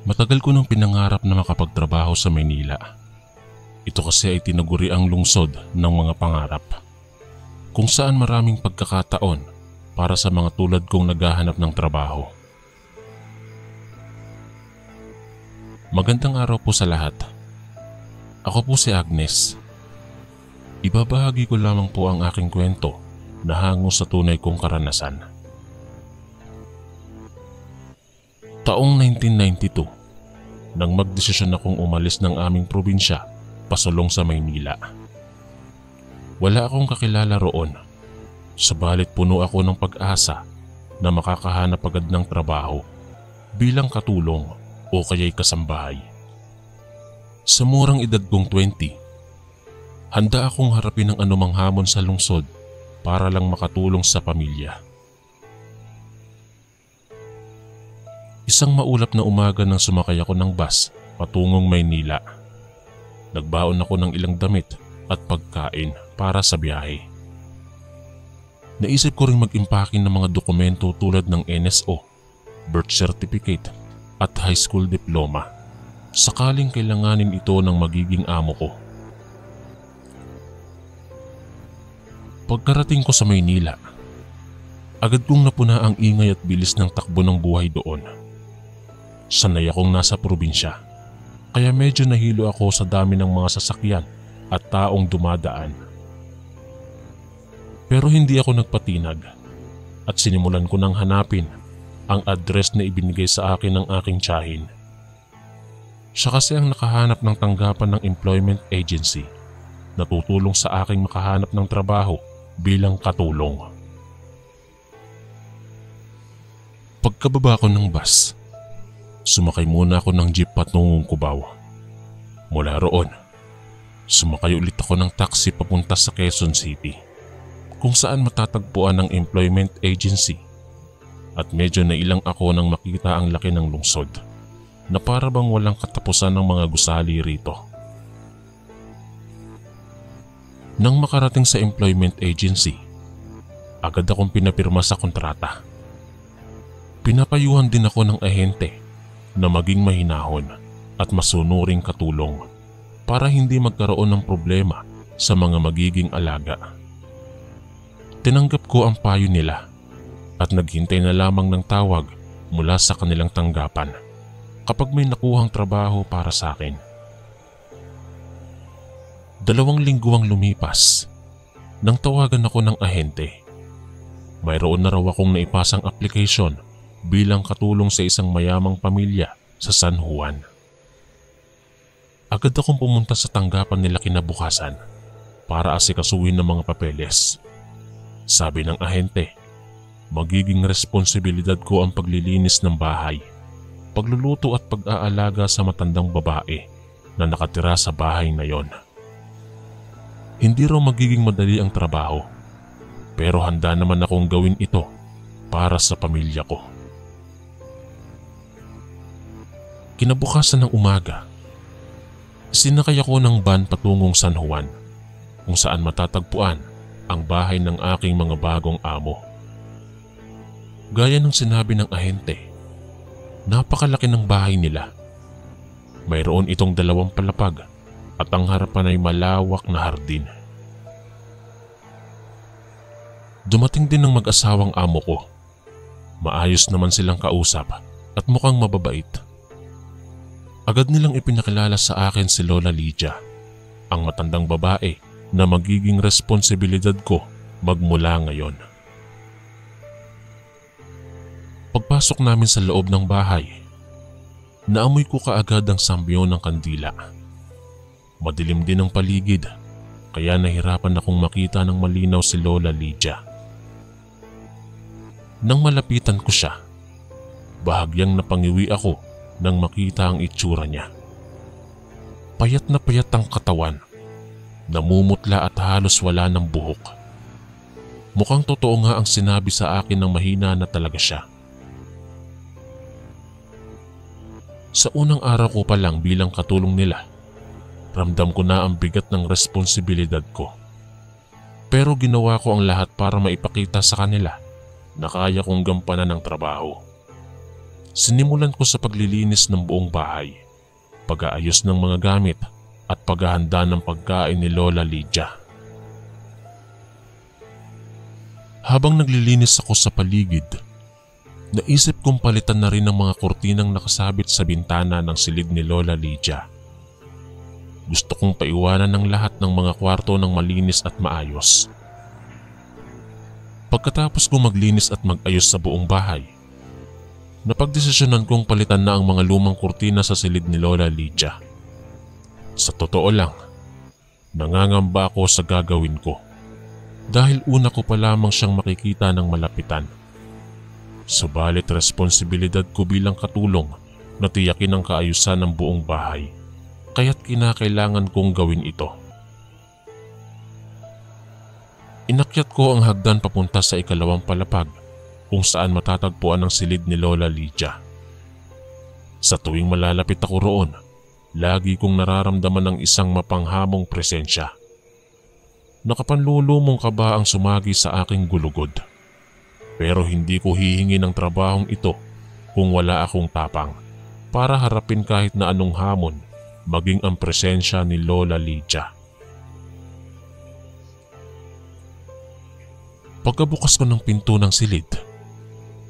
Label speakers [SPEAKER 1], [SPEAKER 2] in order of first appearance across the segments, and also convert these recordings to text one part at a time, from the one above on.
[SPEAKER 1] Matagal ko nang pinangarap na makapagtrabaho sa Maynila. Ito kasi ay tinaguri ang lungsod ng mga pangarap, kung saan maraming pagkakataon para sa mga tulad kong naghahanap ng trabaho. Magandang araw po sa lahat. Ako po si Agnes. Ibabahagi ko lamang po ang aking kwento na hango sa tunay kong karanasan. Taong 1992, nang magdesisyon akong umalis ng aming probinsya pasulong sa Maynila. Wala akong kakilala roon, subalit puno ako ng pag-asa na makakahanap agad ng trabaho bilang katulong o kaya'y kasambahay. Sa murang edad kong 20, handa akong harapin ang anumang hamon sa lungsod para lang makatulong sa pamilya. Isang maulap na umaga nang sumakay ako ng bus patungong Maynila. Nagbaon ako ng ilang damit at pagkain para sa biyahe. Naisip ko ring mag-impake ng mga dokumento tulad ng NSO, birth certificate at high school diploma, sakaling kailanganin ito ng magiging amo ko. Pagkarating ko sa Maynila, agad kong napuna ang ingay at bilis ng takbo ng buhay doon. Sanay akong nasa probinsya, kaya medyo nahilo ako sa dami ng mga sasakyan at taong dumadaan. Pero hindi ako nagpatinag at sinimulan ko nang hanapin ang address na ibinigay sa akin ng aking tiyahin. Siya kasi ang nakahanap ng tanggapan ng employment agency na tutulong sa aking makahanap ng trabaho bilang katulong. Pagkababa ko ng bus, sumakay muna ako ng jeep patungong Cubao. Mula roon, sumakay ulit ako ng taxi papunta sa Quezon City, kung saan matatagpuan ang employment agency, at medyo nailang ako nang makita ang laki ng lungsod na para bang walang katapusan ng mga gusali rito. Nang makarating sa employment agency, agad akong pinapirma sa kontrata. Pinapayuhan din ako ng ahente na maging mahinahon at masunuring katulong para hindi magkaroon ng problema sa mga magiging alaga. Tinanggap ko ang payo nila at naghintay na lamang ng tawag mula sa kanilang tanggapan kapag may nakuhang trabaho para sa akin. 2 linggo ang lumipas nang tawagan ako ng ahente. Mayroon na raw akong naipasang application bilang katulong sa isang mayamang pamilya sa San Juan. Agad akong pumunta sa tanggapan nila kinabukasan para asikasuhin ng mga papeles. Sabi ng ahente, magiging responsibilidad ko ang paglilinis ng bahay, pagluluto at pag-aalaga sa matandang babae na nakatira sa bahay na yon. Hindi raw magiging madali ang trabaho, pero handa naman akong gawin ito para sa pamilya ko. Kinabukasan ng umaga, sinakay ako ng van patungong San Juan, kung saan matatagpuan ang bahay ng aking mga bagong amo. Gaya ng sinabi ng ahente, napakalaki ng bahay nila. Mayroon itong 2 palapag at ang harapan ay malawak na hardin. Dumating din ng mag-asawang amo ko. Maayos naman silang kausap at mukhang mababait. Agad nilang ipinakilala sa akin si Lola Lydia, ang matandang babae na magiging responsibilidad ko magmula ngayon. Pagpasok namin sa loob ng bahay, naamoy ko kaagad ang sambyon ng kandila. Madilim din ang paligid, kaya nahirapan akong makita ng malinaw si Lola Lydia. Nang malapitan ko siya, bahagyang napangiwi ako nang makita ang itsura niya. Payat na payat ang katawan, namumutla at halos wala ng buhok. Mukhang totoo nga ang sinabi sa akin ng mahina na talaga siya. Sa unang araw ko pa lang bilang katulong nila, ramdam ko na ang bigat ng responsibilidad ko. Pero ginawa ko ang lahat para maipakita sa kanila na kaya kong gampanan ng trabaho. Sinimulan ko sa paglilinis ng buong bahay, pag-aayos ng mga gamit at paghahanda ng pagkain ni Lola Lydia. Habang naglilinis ako sa paligid, naisip kong palitan na rin ang mga kurtinang nakasabit sa bintana ng silid ni Lola Lydia. Gusto kong paiwanan ng lahat ng mga kwarto ng malinis at maayos. Pagkatapos kong maglinis at mag-ayos sa buong bahay, napagdesisyonan kong palitan na ang mga lumang kurtina sa silid ni Lola Lydia. Sa totoo lang, nangangamba ako sa gagawin ko dahil una ko pa lamang siyang makikita ng malapitan. Subalit responsibilidad ko bilang katulong na tiyakin ang kaayusan ng buong bahay, kaya't kinakailangan kong gawin ito. Inakyat ko ang hagdan papunta sa ikalawang palapag kung saan matatagpuan ang silid ni Lola Lydia. Sa tuwing malalapit ako roon, lagi kong nararamdaman ng isang mapanghamong presensya. Nakapanlulumong kaba ang sumagi sa aking gulugod. Pero hindi ko hihingi ng trabahong ito kung wala akong tapang para harapin kahit na anong hamon, maging ang presensya ni Lola Lydia. Pagkabukas ko ng pinto ng silid,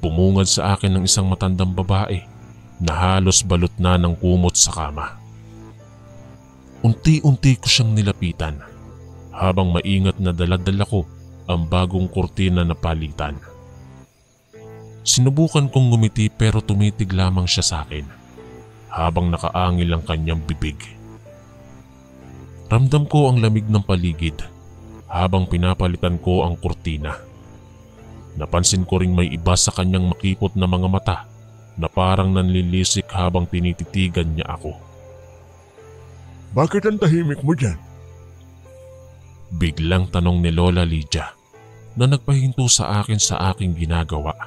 [SPEAKER 1] bumungad sa akin ng isang matandang babae na halos balot na ng kumot sa kama. Unti-unti ko siyang nilapitan habang maingat na dala-dala ko ang bagong kurtina na palitan. Sinubukan kong ngumiti pero tumitig lamang siya sa akin habang nakaangil ang kanyang bibig. Ramdam ko ang lamig ng paligid habang pinapalitan ko ang kurtina. Napansin ko ring may iba sa kanyang makipot na mga mata na parang nanlilisik habang tinititigan niya ako.
[SPEAKER 2] Bakit ang tahimik mo dyan?
[SPEAKER 1] Biglang tanong ni Lola Lydia na nagpahinto sa akin sa aking ginagawa.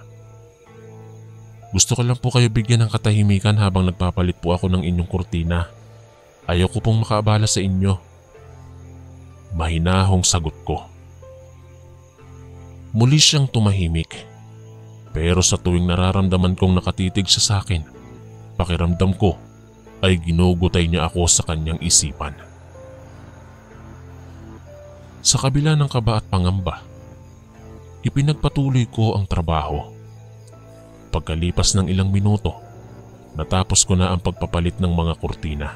[SPEAKER 1] Gusto ko lang po kayo bigyan ng katahimikan habang nagpapalit po ako ng inyong kurtina. Ayaw ko pong makaabala sa inyo. Mahinahong sagot ko. Muli siyang tumahimik. Pero sa tuwing nararamdaman kong nakatitig siya sa akin, pakiramdam ko ay ginugutay niya ako sa kanyang isipan. Sa kabila ng kaba at pangamba, ipinagpatuloy ko ang trabaho. Pagkalipas ng ilang minuto, natapos ko na ang pagpapalit ng mga kurtina.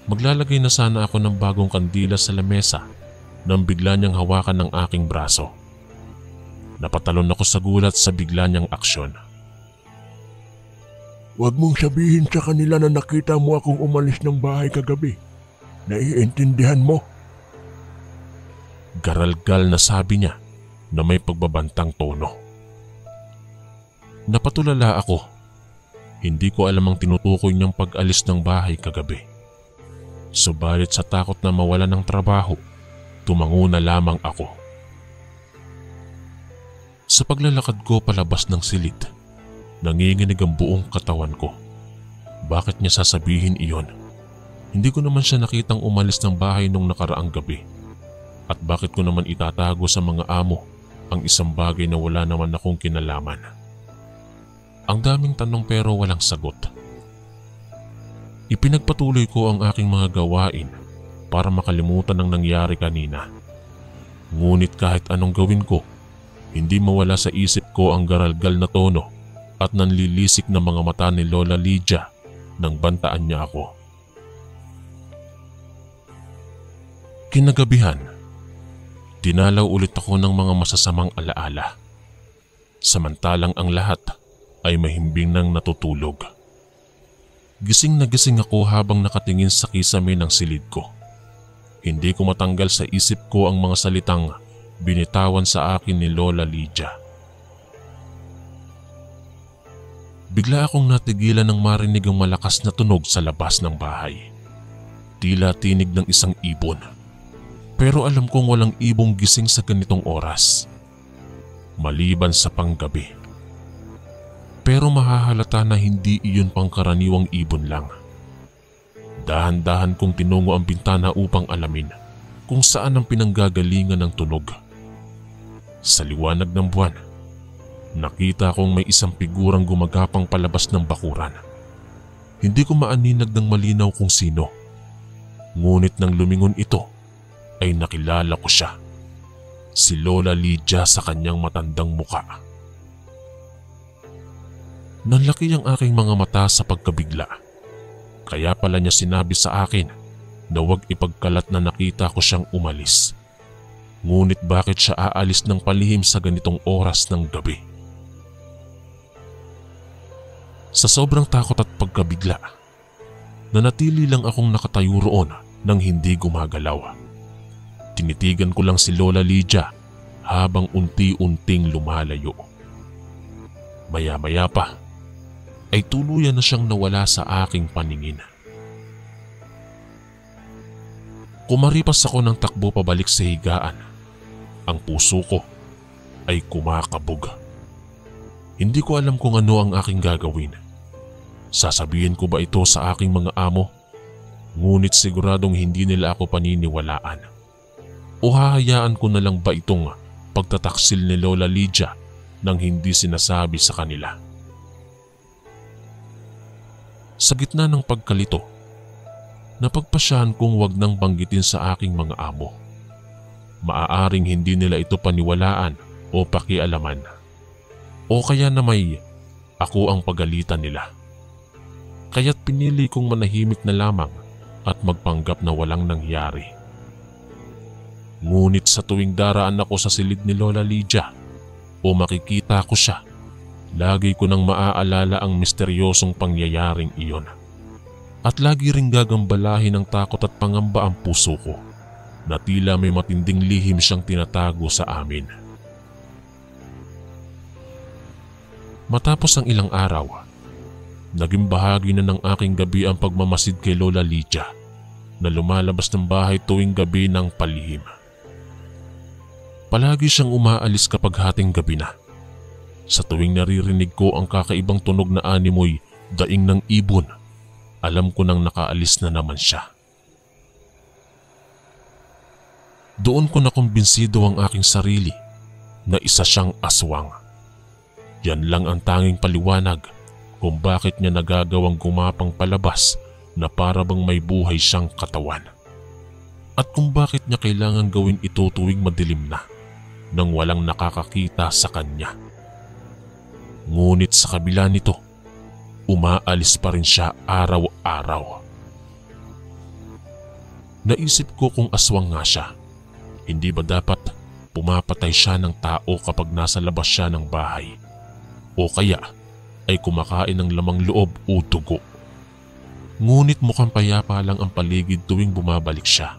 [SPEAKER 1] Maglalagay na sana ako ng bagong kandila sa lamesa nang bigla niyang hawakan ng aking braso. Napatalon ako sa gulat sa bigla niyang aksyon.
[SPEAKER 2] Huwag mong sabihin sa kanila na nakita mo akong umalis ng bahay kagabi. Naiintindihan mo?
[SPEAKER 1] Garalgal na sabi niya na may pagbabantang tono. Napatulala ako. Hindi ko alam ang tinutukoy niyang pag-alis ng bahay kagabi. Subalit sa takot na mawala ng trabaho, tumango na lamang ako. Sa paglalakad ko palabas ng silid, nanginginig ang buong katawan ko. Bakit niya sasabihin iyon? Hindi ko naman siya nakitang umalis ng bahay nung nakaraang gabi. At bakit ko naman itatago sa mga amo ang isang bagay na wala naman akong kinalaman? Ang daming tanong pero walang sagot. Ipinagpatuloy ko ang aking mga gawain para makalimutan ang nangyari kanina. Ngunit kahit anong gawin ko, hindi mawala sa isip ko ang garalgal na tono at nanlilisik na mga mata ni Lola Lydia nang bantaan niya ako. Kinagabihan, dinalaw ulit ako ng mga masasamang alaala. Samantalang ang lahat ay mahimbing nang natutulog. Gising na gising ako habang nakatingin sa kisame ng silid ko. Hindi ko matanggal sa isip ko ang mga salitang binitawan sa akin ni Lola Lydia. Bigla akong natigilan nang marinig ang malakas na tunog sa labas ng bahay. Tila tinig ng isang ibon. Pero alam kong walang ibong gising sa ganitong oras, maliban sa panggabi. Pero mahahalata na hindi iyon pangkaraniwang ibon lang. Dahan-dahan kong tinungo ang bintana upang alamin kung saan ang pinanggagalingan ng tunog. Sa liwanag ng buwan, nakita kong may isang figurang gumagapang palabas ng bakuran. Hindi ko maaninag ng malinaw kung sino. Ngunit nang lumingon ito, ay nakilala ko siya. Si Lola Lydia sa kanyang matandang muka. Nanlaki ang aking mga mata sa pagkabigla. Kaya pala niya sinabi sa akin na huwag ipagkalat na nakita ko siyang umalis. Ngunit bakit siya aalis ng palihim sa ganitong oras ng gabi? Sa sobrang takot at pagkabigla, nanatili lang akong nakatayo roon nang hindi gumagalaw. Tinitigan ko lang si Lola Lydia habang unti-unting lumalayo. Maya-maya pa ay tuluyan na siyang nawala sa aking paningin. Kumaripas ako ng takbo pabalik sa higaan. Ang puso ko ay kumakabog. Hindi ko alam kung ano ang aking gagawin. Sasabihin ko ba ito sa aking mga amo? Ngunit siguradong hindi nila ako paniniwalaan. O hahayaan ko na lang ba itong pagtataksil ni Lola Lydia nang hindi sinasabi sa kanila? Sa gitna ng pagkalito, napagpasyahan kong wag nang banggitin sa aking mga amo. Maaaring hindi nila ito paniwalaan o pakialaman. O kaya na may ako ang pagalitan nila. Kaya't pinili kong manahimik na lamang at magpanggap na walang nangyari. Ngunit sa tuwing daraan ako sa silid ni Lola Lydia o makikita ko siya, lagi ko nang maaalala ang misteryosong pangyayaring iyon. At lagi ring gagambalahin ng takot at pangamba ang puso ko na tila may matinding lihim siyang tinatago sa amin. Matapos ang ilang araw, naging bahagi na ng aking gabi ang pagmamasid kay Lola Lydia na lumalabas ng bahay tuwing gabi ng palihim. Palagi siyang umaalis kapag hating gabi na. Sa tuwing naririnig ko ang kakaibang tunog na animoy daing ng ibon, alam ko nang nakaalis na naman siya. Doon ko nakumbinsido ang aking sarili na isa siyang aswang. Yan lang ang tanging paliwanag kung bakit niya nagagawang gumapang palabas na para bang may buhay siyang katawan. At kung bakit niya kailangan gawin ito tuwing madilim na nang walang nakakakita sa kanya. Ngunit sa kabila nito, umaalis pa rin siya araw-araw. Naisip ko kung aswang nga siya, hindi ba dapat pumapatay siya ng tao kapag nasa labas siya ng bahay? O kaya ay kumakain ng lamang loob o dugo? Ngunit mukhang payapa lang ang paligid tuwing bumabalik siya.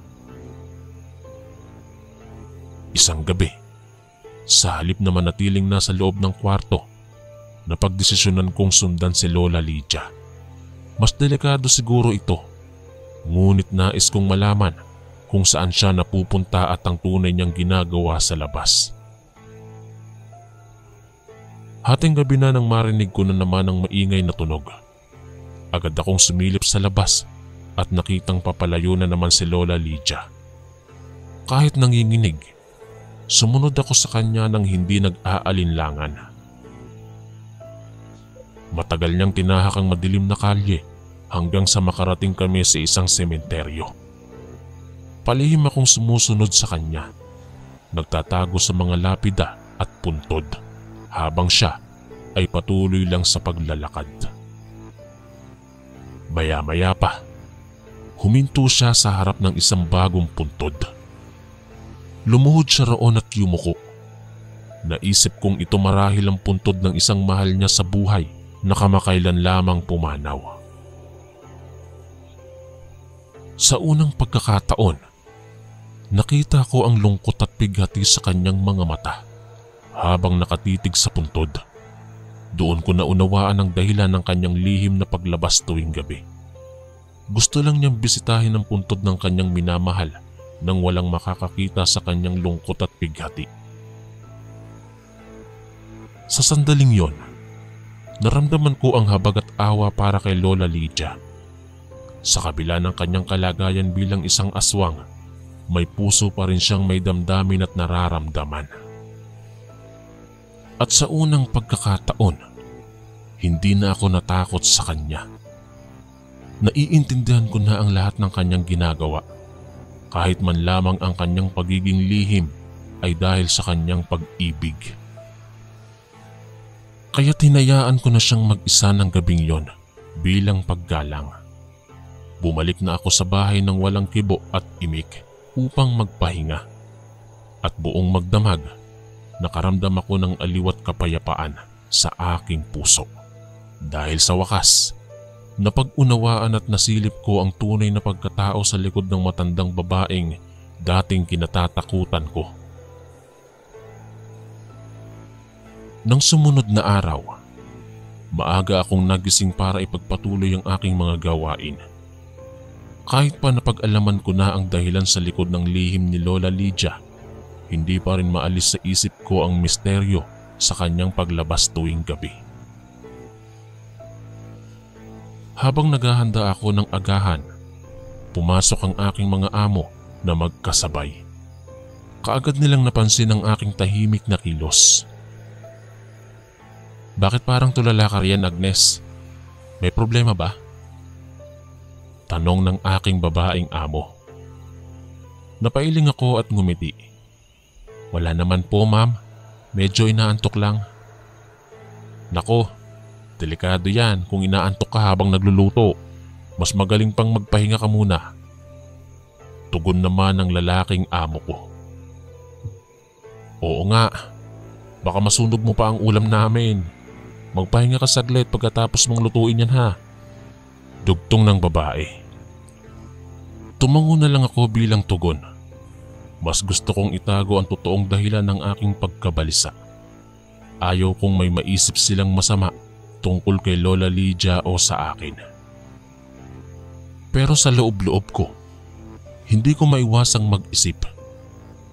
[SPEAKER 1] Isang gabi, sa halip na manatiling nasa loob ng kwarto, napagdesisyonan kong sundan si Lola Lydia. Mas delikado siguro ito, ngunit nais kong malaman kung saan siya napupunta at ang tunay niyang ginagawa sa labas. Hating gabi na nang marinig ko na naman ang maingay na tunog. Agad akong sumilip sa labas at nakitang papalayo na naman si Lola Lydia. Kahit nanginginig, sumunod ako sa kanya nang hindi nag-aalinlangan. Matagal niyang tinahak ang madilim na kalye hanggang sa makarating kami sa isang sementeryo. Palihim akong sumusunod sa kanya, nagtatago sa mga lapida at puntod habang siya ay patuloy lang sa paglalakad. Maya-maya pa, huminto siya sa harap ng isang bagong puntod. Lumuhod siya roon at yumuko. Naisip kong ito marahil ang puntod ng isang mahal niya sa buhay na kamakailan lamang pumanaw. Sa unang pagkakataon, nakita ko ang lungkot at pighati sa kanyang mga mata habang nakatitig sa puntod. Doon ko naunawaan ang dahilan ng kanyang lihim na paglabas tuwing gabi. Gusto lang niyang bisitahin ang puntod ng kanyang minamahal nang walang makakakita sa kanyang lungkot at pighati. Sa sandaling yon, naramdaman ko ang habag at awa para kay Lola Lydia. Sa kabila ng kanyang kalagayan bilang isang aswang, may puso pa rin siyang may damdamin at nararamdaman. At sa unang pagkakataon, hindi na ako natakot sa kanya. Naiintindihan ko na ang lahat ng kanyang ginagawa, kahit man lamang ang kanyang pagiging lihim ay dahil sa kanyang pag-ibig. Kaya tinayaan ko na siyang mag-isa ng gabing yon bilang paggalang. Bumalik na ako sa bahay ng walang kibo at imik upang magpahinga. At buong magdamag, nakaramdam ako ng aliw at kapayapaan sa aking puso. Dahil sa wakas, napag-unawaan at nasilip ko ang tunay na pagkatao sa likod ng matandang babaeng dating kinatatakutan ko. Nang sumunod na araw, maaga akong nagising para ipagpatuloy ang aking mga gawain. Kahit pa napag-alaman ko na ang dahilan sa likod ng lihim ni Lola Lydia, hindi pa rin maalis sa isip ko ang misteryo sa kanyang paglabas tuwing gabi. Habang naghahanda ako ng agahan, pumasok ang aking mga amo na magkasabay. Kaagad nilang napansin ang aking tahimik na kilos. "Bakit parang tulala ka riyan, Agnes? May problema ba?" Tanong ng aking babaeng amo. Napailing ako at ngumiti. "Wala naman po, ma'am. Medyo inaantok lang." "Nako, delikado yan kung inaantok ka habang nagluluto. Mas magaling pang magpahinga ka muna." Tugon naman ng lalaking amo ko. "Oo nga, baka masunog mo pa ang ulam namin. Magpahinga ka saglit pagkatapos mong lutuin yan ha." Dugtong ng babae. Tumango na lang ako bilang tugon. Mas gusto kong itago ang totoong dahilan ng aking pagkabalisa. Ayaw kong may maisip silang masama tungkol kay Lola Lydia o sa akin. Pero sa loob-loob ko, hindi ko maiwasang mag-isip.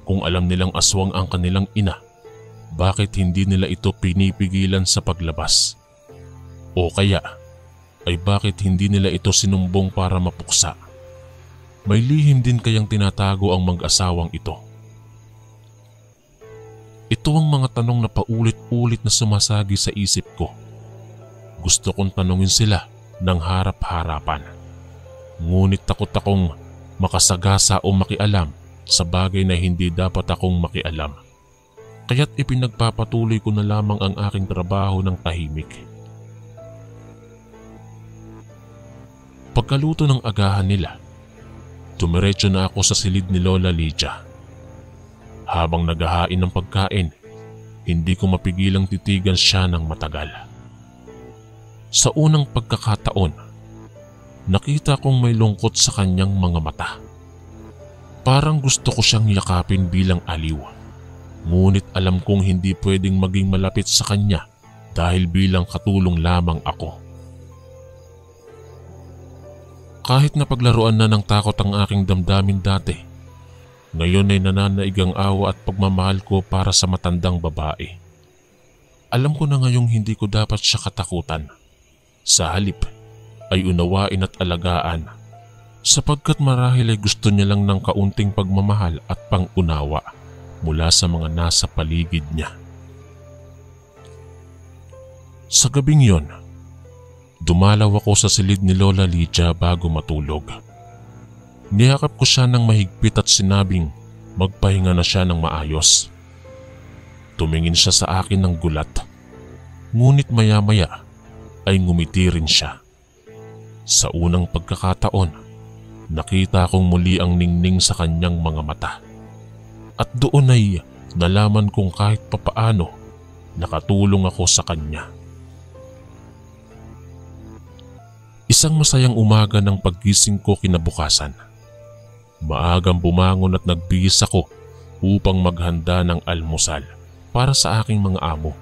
[SPEAKER 1] Kung alam nilang aswang ang kanilang ina, bakit hindi nila ito pinipigilan sa paglabas? O kaya ay bakit hindi nila ito sinumbong para mapuksa? May lihim din kayang tinatago ang mag-asawang ito? Ito ang mga tanong na paulit-ulit na sumasagi sa isip ko. Gusto kong tanungin sila ng harap-harapan. Ngunit takot akong makasagasa o makialam sa bagay na hindi dapat akong makialam. Kaya't ipinagpapatuloy ko na lamang ang aking trabaho ng tahimik. Pagkaluto ng agahan nila, dumiretso na ako sa silid ni Lola Lydia. Habang naghahain ng pagkain, hindi ko mapigilang titigan siya ng matagal. Sa unang pagkakataon, nakita kong may lungkot sa kanyang mga mata. Parang gusto ko siyang yakapin bilang aliw. Ngunit alam kong hindi pwedeng maging malapit sa kanya dahil bilang katulong lamang ako. Kahit napaglaruan na ng takot ang aking damdamin dati, ngayon ay nananaig ang awa at pagmamahal ko para sa matandang babae. Alam ko na ngayong hindi ko dapat siya katakutan. Sa halip ay unawain at alagaan, sapagkat marahil ay gusto niya lang ng kaunting pagmamahal at pangunawa mula sa mga nasa paligid niya. Sa gabing yon, dumalaw ako sa silid ni Lola Lydia bago matulog. Niyakap ko siya ng mahigpit at sinabing magpahinga na siya ng maayos. Tumingin siya sa akin ng gulat, ngunit maya-maya ay ngumiti rin siya. Sa unang pagkakataon, nakita kong muli ang ningning sa kanyang mga mata. At doon ay nalaman kong kahit papaano nakatulong ako sa kanya. Isang masayang umaga ng paggising ko kinabukasan. Maagang bumangon at nagbihis ako upang maghanda ng almusal para sa aking mga amo.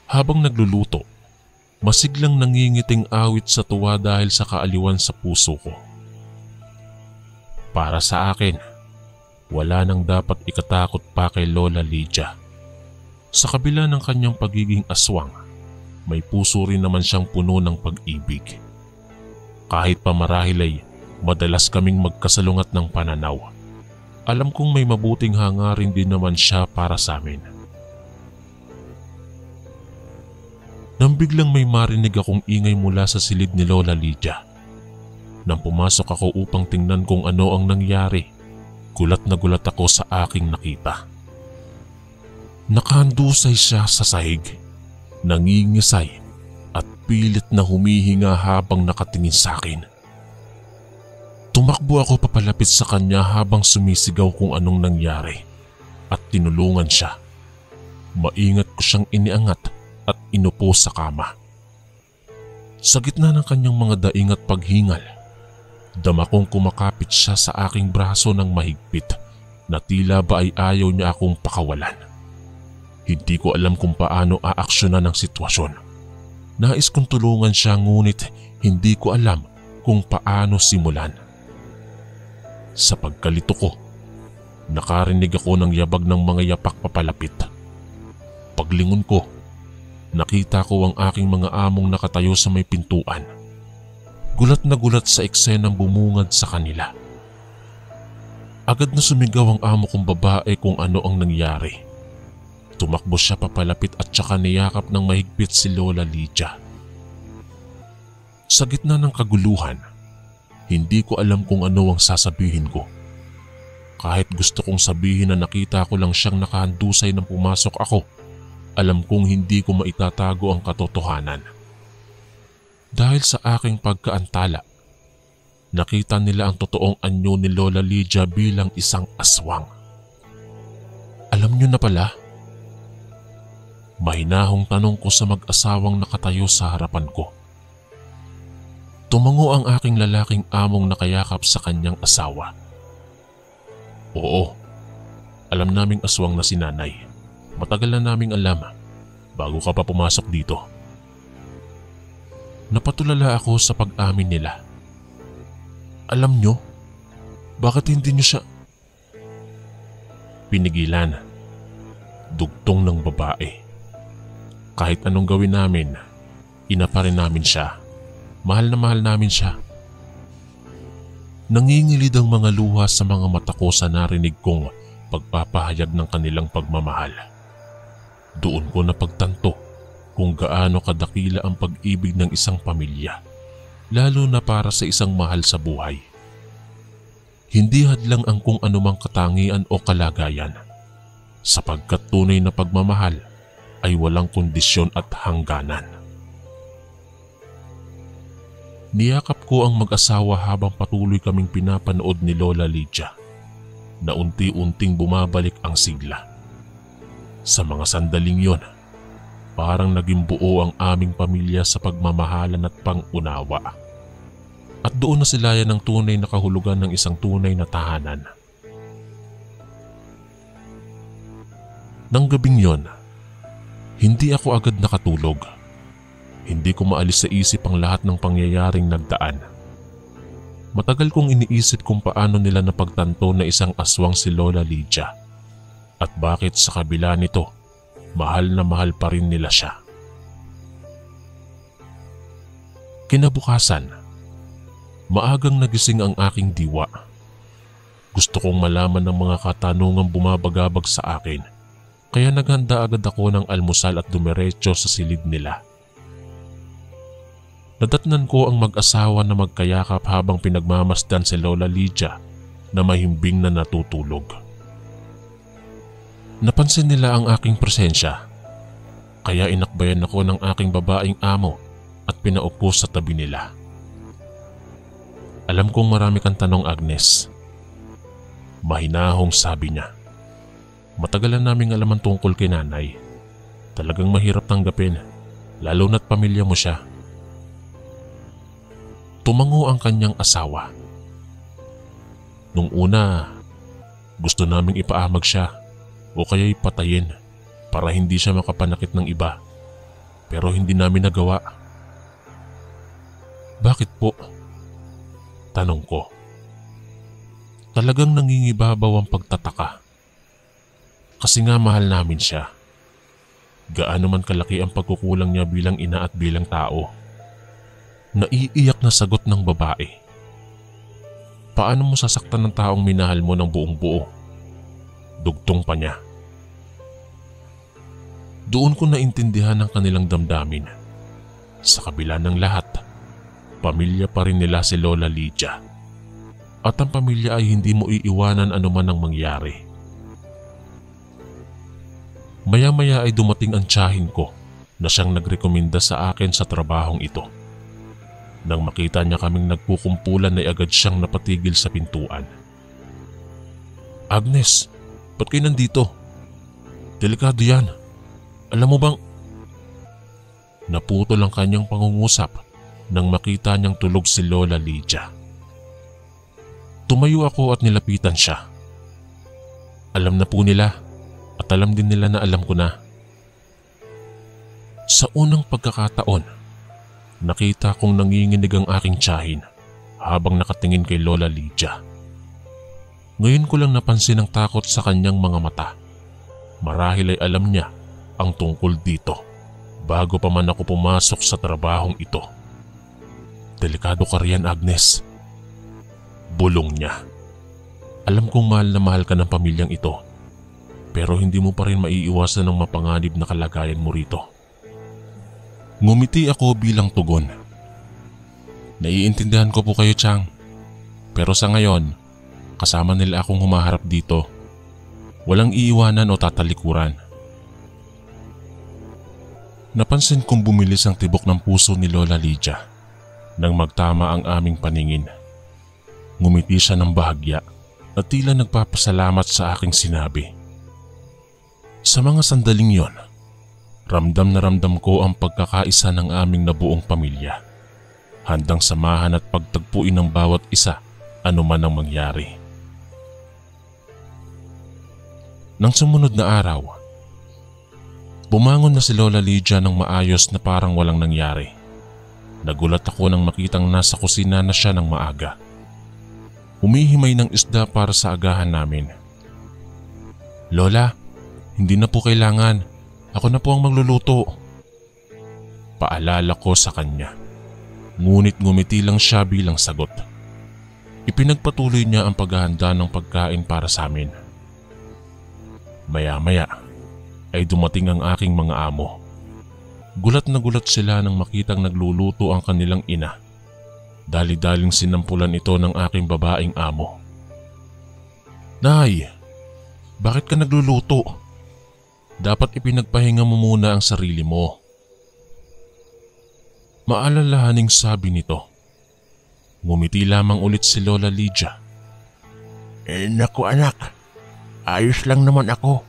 [SPEAKER 1] Habang nagluluto, masiglang nangingiting awit sa tuwa dahil sa kaaliwan sa puso ko. Para sa akin, wala nang dapat ikatakot pa kay Lola Lydia. Sa kabila ng kanyang pagiging aswang, may puso rin naman siyang puno ng pag-ibig. Kahit pa marahil ay madalas kaming magkasalungat ng pananaw, alam kong may mabuting hangarin din naman siya para sa amin. Nang biglang may marinig akong ingay mula sa silid ni Lola Lydia. Nang pumasok ako upang tingnan kung ano ang nangyari, gulat na gulat ako sa aking nakita. Nakahandusay siya sa sahig, nangingisay at pilit na humihinga habang nakatingin sa akin. Tumakbo ako papalapit sa kanya habang sumisigaw kung anong nangyari at tinulungan siya. Maingat ko siyang iniangat at inupo sa kama. Sa gitna ng kanyang mga daing at paghingal, dama kong kumakapit siya sa aking braso ng mahigpit na tila ba ay ayaw niya akong pakawalan. Hindi ko alam kung paano aaksyonan ang sitwasyon. Nais kong tulungan siya ngunit hindi ko alam kung paano simulan. Sa pagkalito ko, nakarinig ako ng yabag ng mga yapak papalapit. Paglingon ko, nakita ko ang aking mga among nakatayo sa may pintuan. Gulat na gulat sa eksenang bumungad sa kanila. Agad na sumigaw ang amo kong babae kung ano ang nangyari. Tumakbo siya papalapit at saka niyakap ng mahigpit si Lola Lydia. Sa gitna ng kaguluhan, hindi ko alam kung ano ang sasabihin ko. Kahit gusto kong sabihin na nakita ko lang siyang nakahandusay nang pumasok ako, alam kong hindi ko maitatago ang katotohanan. Dahil sa aking pagkaantala, nakita nila ang totoong anyo ni Lola Lydia bilang isang aswang. Alam niyo na pala? Mahinahong tanong ko sa mag-asawang nakatayo sa harapan ko. Tumango ang aking lalaking among nakayakap sa kanyang asawa. Oo, alam naming aswang na si nanay. Matagal na naming alam bago ka pa pumasok dito. Napatulala ako sa pag-amin nila. Alam nyo, bakit hindi nyo siya pinigilan? Dugtong ng babae. Kahit anong gawin namin, ina pa rin namin siya. Mahal na mahal namin siya. Nangingilid ang mga luha sa mga mata ko sa narinig kong pagpapahayag ng kanilang pagmamahal. Doon ko napagtanto kung gaano kadakila ang pag-ibig ng isang pamilya, lalo na para sa isang mahal sa buhay. Hindi hadlang ang kung anumang katangian o kalagayan, sapagkat tunay na pagmamahal ay walang kondisyon at hangganan. Niyakap ko ang mag-asawa habang patuloy kaming pinapanood ni Lola Lydia na unti-unting bumabalik ang sigla. Sa mga sandaling yon, parang naging buo ang aming pamilya sa pagmamahalan at pang-unawa. At doon na silayan ng tunay na kahulugan ng isang tunay na tahanan. Nang gabing yon, hindi ako agad nakatulog. Hindi ko maalis sa isip ang lahat ng pangyayaring nagdaan. Matagal kong iniisip kung paano nila napagtanto na isang aswang si Lola Lydia at bakit sa kabila nito, mahal na mahal pa rin nila siya. Kinabukasan, maagang nagising ang aking diwa. Gusto kong malaman ng mga katanungang bumabagabag sa akin, kaya naghanda agad ako ng almusal at dumiretso sa silid nila. Nadatnan ko ang mag-asawa na magkayakap habang pinagmamasdan si Lola Lydia na mahimbing na natutulog. Napansin nila ang aking presensya, kaya inakbayan ako ng aking babaeng amo at pinaupo sa tabi nila. Alam kong marami kang tanong, Agnes. Mahinahong sabi niya. Matagal na naming alaman tungkol kay nanay. Talagang mahirap tanggapin, lalo na't pamilya mo siya. Tumango ang kanyang asawa. Nung una, gusto naming ipaamag siya o kaya'y patayin para hindi siya makapanakit ng iba. Pero hindi namin nagawa. Bakit po? Tanong ko. Talagang nangingibabaw ang pagtataka. Kasi nga mahal namin siya. Gaano man kalaki ang pagkukulang niya bilang ina at bilang tao. Naiiyak na sagot ng babae. Paano mo sasaktan ng taong minahal mo ng buong buo? Dugtong pa niya. Doon ko naintindihan ang kanilang damdamin. Sa kabila ng lahat, pamilya pa rin nila si Lola Lydia. At ang pamilya ay hindi mo iiwanan anuman ang mangyari. Maya-maya ay dumating ang tiyahin ko na siyang nagrekomenda sa akin sa trabahong ito. Nang makita niya kaming nagkukumpulan ay agad siyang napatigil sa pintuan. "Agnes, ba't kayo nandito? Delikado yan. Alam mo bang..." Naputol ang kanyang pangungusap nang makita niyang tulog si Lola Lydia. Tumayo ako at nilapitan siya. Alam na po nila at alam din nila na alam ko na. Sa unang pagkakataon, nakita kong nanginginig ang aking tiyahin habang nakatingin kay Lola Lydia. Ngayon ko lang napansin ang takot sa kanyang mga mata. Marahil ay alam niya ang tungkol dito bago pa man ako pumasok sa trabahong ito. "Delikado ka riyan, Agnes." Bulong niya. "Alam kong mahal na mahal ka ng pamilyang ito, pero hindi mo pa rin maiiwasan ang mapanganib na kalagayan mo rito." Ngumiti ako bilang tugon. "Naiintindihan ko po kayo, Chang. Pero sa ngayon, kasama nila akong humaharap dito. Walang iiwanan o tatalikuran." Napansin kong bumilis ang tibok ng puso ni Lola Lydia nang magtama ang aming paningin. Ngumiti siya ng bahagya at tila nagpapasalamat sa aking sinabi. Sa mga sandaling yon, ramdam na ramdam ko ang pagkakaisa ng aming nabuong pamilya, handang samahan at pagtagpuin ng bawat isa anuman ang mangyari. Nang sumunod na araw, bumangon na si Lola Lydia ng maayos na parang walang nangyari. Nagulat ako nang makitang nasa kusina na siya ng maaga. Humihimay ng isda para sa agahan namin. "Lola, hindi na po kailangan. Ako na po ang magluluto." Paalala ko sa kanya. Ngunit ngumiti lang siya bilang sagot. Ipinagpatuloy niya ang paghahanda ng pagkain para sa amin. Maya-maya ay dumating ang aking mga amo. Gulat na gulat sila nang makitang nagluluto ang kanilang ina. Dali-daling sinampulan ito ng aking babaeng amo. "Nay, bakit ka nagluluto? Dapat ipinagpahinga mo muna ang sarili mo." Maalalahaning sabi nito. Ngumiti lamang ulit si Lola Lydia.
[SPEAKER 2] Naku anak, ayos lang naman ako.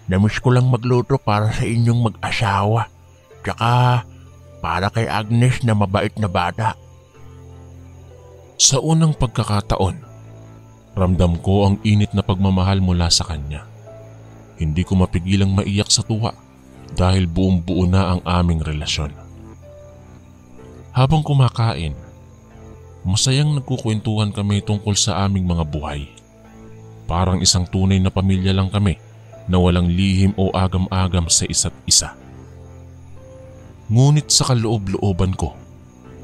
[SPEAKER 2] Namiss ko lang magluto para sa inyong mag-asawa. Tsaka para kay Agnes na mabait na bata."
[SPEAKER 1] Sa unang pagkakataon, ramdam ko ang init na pagmamahal mula sa kanya. Hindi ko mapigilang maiyak sa tuwa dahil buong-buo na ang aming relasyon. Habang kumakain, masayang nagkukwentuhan kami tungkol sa aming mga buhay. Parang isang tunay na pamilya lang kami na walang lihim o agam-agam sa isa't isa. Ngunit sa kaloob-looban ko,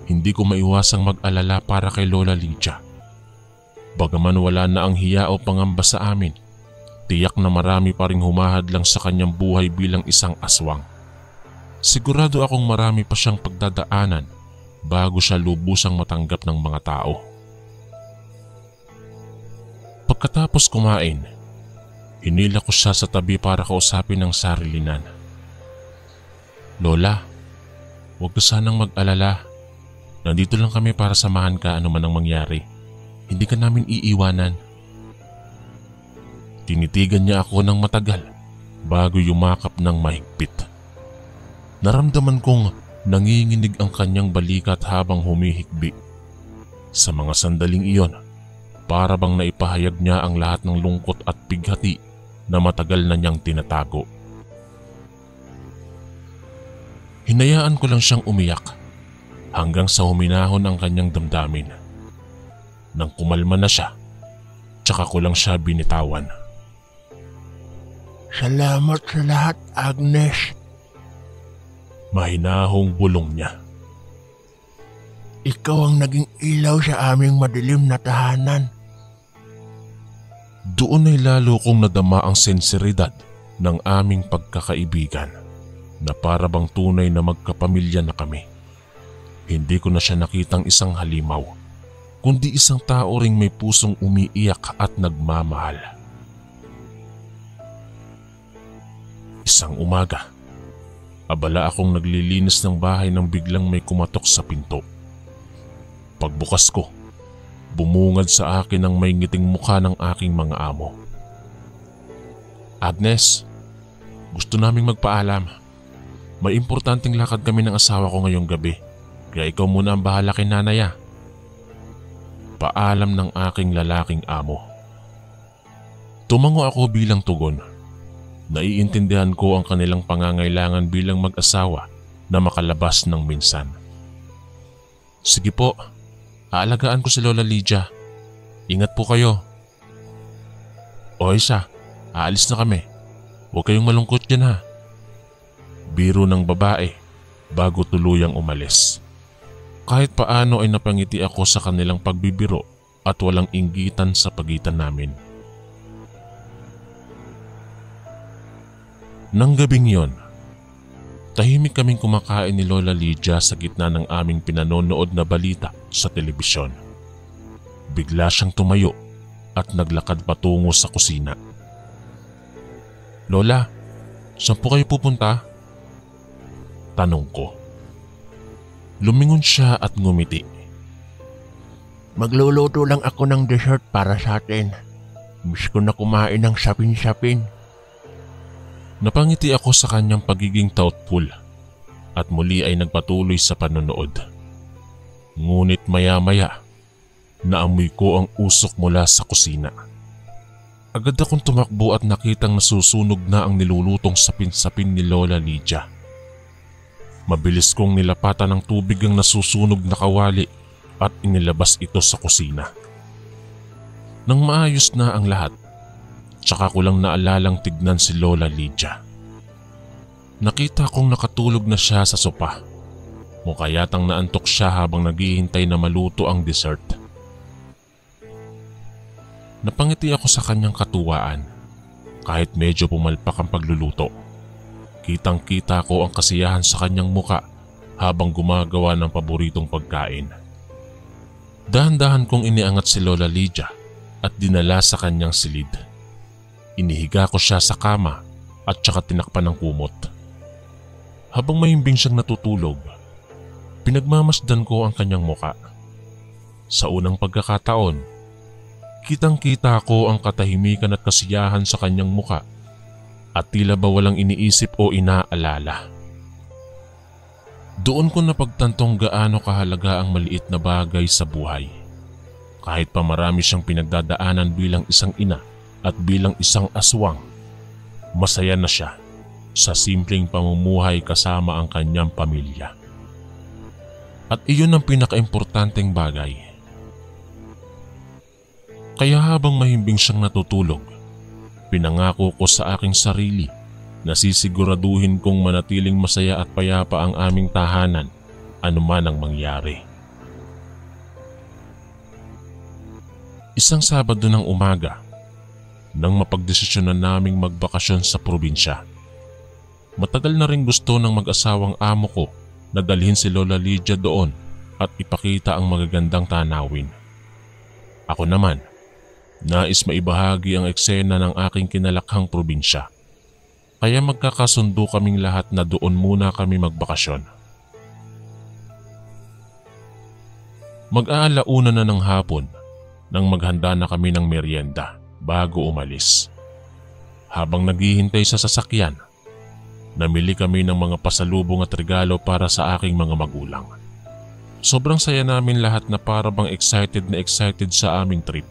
[SPEAKER 1] hindi ko maiwasang mag-alala para kay Lola Lydia. Bagaman wala na ang hiya o pangamba sa amin, tiyak na marami pa ring humahadlang sa kanyang buhay bilang isang aswang. Sigurado akong marami pa siyang pagdadaanan bago siya lubusang matanggap ng mga tao. Pagkatapos kumain, hinila ko siya sa tabi para kausapin ang sarilinan. "Lola, huwag ka sanang mag-alala. Nandito lang kami para samahan ka anuman ang mangyari. Hindi ka namin iiwanan." Tinitigan niya ako ng matagal bago yumakap ng mahigpit. Naramdaman kong nanginginig ang kanyang balikat habang humihikbi. Sa mga sandaling iyon, para bang naipahayag niya ang lahat ng lungkot at pighati na matagal na niyang tinatago. Hinayaan ko lang siyang umiyak hanggang sa huminahon ang kanyang damdamin. Nang kumalma na siya, tsaka ko lang siya binitawan.
[SPEAKER 2] "Salamat sa lahat, Agnes."
[SPEAKER 1] Mahinahong bulong niya.
[SPEAKER 2] "Ikaw ang naging ilaw sa aming madilim na tahanan."
[SPEAKER 1] Doon ay lalo kong nadama ang senseridad ng aming pagkakaibigan na para bang tunay na magkapamilya na kami. Hindi ko na siya nakitang isang halimaw, kundi isang tao ring may pusong umiiyak at nagmamahal. Isang umaga, abala akong naglilinis ng bahay nang biglang may kumatok sa pinto. Pagbukas ko, bumungad sa akin ang may ngiting mukha ng aking mga amo. "Agnes, gusto naming magpaalam. May importanteng lakad kami ng asawa ko ngayong gabi, kaya ikaw muna ang bahala kay nanay." Paalam ng aking lalaking amo. Tumango ako bilang tugon. Naiintindihan ko ang kanilang pangangailangan bilang mag-asawa na makalabas ng minsan. "Sige po, aalagaan ko si Lola Lydia. Ingat po kayo." "O Isa, aalis na kami. Huwag kayong malungkot dyan ha." Biro ng babae bago tuluyang umalis. Kahit paano ay napangiti ako sa kanilang pagbibiro at walang inggitan sa pagitan namin. Nang gabing yon, tahimik kaming kumakain ni Lola Lydia sa gitna ng aming pinanonood na balita sa telebisyon. Bigla siyang tumayo at naglakad patungo sa kusina. "Lola, saan po kayo pupunta?" Tanong ko. Lumingon siya at ngumiti.
[SPEAKER 2] "Magluluto lang ako ng dessert para sa atin. Miss ko na kumain ng sapin-sapin."
[SPEAKER 1] Napangiti ako sa kanyang pagiging thoughtful at muli ay nagpatuloy sa panonood. Ngunit maya-maya, naamoy ko ang usok mula sa kusina. Agad akong tumakbo at nakitang nasusunog na ang nilulutong sapin-sapin ni Lola Lydia. Mabilis kong nilapatan ng tubig ang nasusunog na kawali at inilabas ito sa kusina. Nang maayos na ang lahat, tsaka ko lang naalalang tignan si Lola Lydia. Nakita kong nakatulog na siya sa sopa. Mukha yatang naantok siya habang naghihintay na maluto ang dessert. Napangiti ako sa kanyang katuwaan kahit medyo pumalpak ang pagluluto. Kitang-kita ko ang kasiyahan sa kanyang muka habang gumagawa ng paboritong pagkain. Dahan-dahan kong iniangat si Lola Lydia at dinala sa kanyang silid. Inihiga ko siya sa kama at saka tinakpan ng kumot. Habang mahimbing siyang natutulog, pinagmamasdan ko ang kanyang muka. Sa unang pagkakataon, kitang-kita ko ang katahimikan at kasiyahan sa kanyang muka at tila ba walang iniisip o inaalala. Doon ko napagtantong gaano kahalaga ang maliit na bagay sa buhay. Kahit pa marami siyang pinagdadaanan bilang isang ina at bilang isang aswang, masaya na siya sa simpleng pamumuhay kasama ang kanyang pamilya. At iyon ang pinakaimportanteng bagay. Kaya habang mahimbing siyang natutulog, pinangako ko sa aking sarili na sisiguraduhin kong manatiling masaya at payapa ang aming tahanan anuman ang mangyari. Isang Sabado ng umaga, nang mapagdesisyonan naming magbakasyon sa probinsya. Matagal na rin gusto ng mag-asawang amo ko na dalhin si Lola Lydia doon at ipakita ang magagandang tanawin. Ako naman, nais maibahagi ang eksena ng aking kinalakhang probinsya. Kaya magkakasundo kaming lahat na doon muna kami magbakasyon. Mag-aalauna na ng hapon nang maghanda na kami ng merienda bago umalis. Habang naghihintay sa sasakyan, namili kami ng mga pasalubong at regalo para sa aking mga magulang. Sobrang saya namin lahat na para bang excited na excited sa aming trip.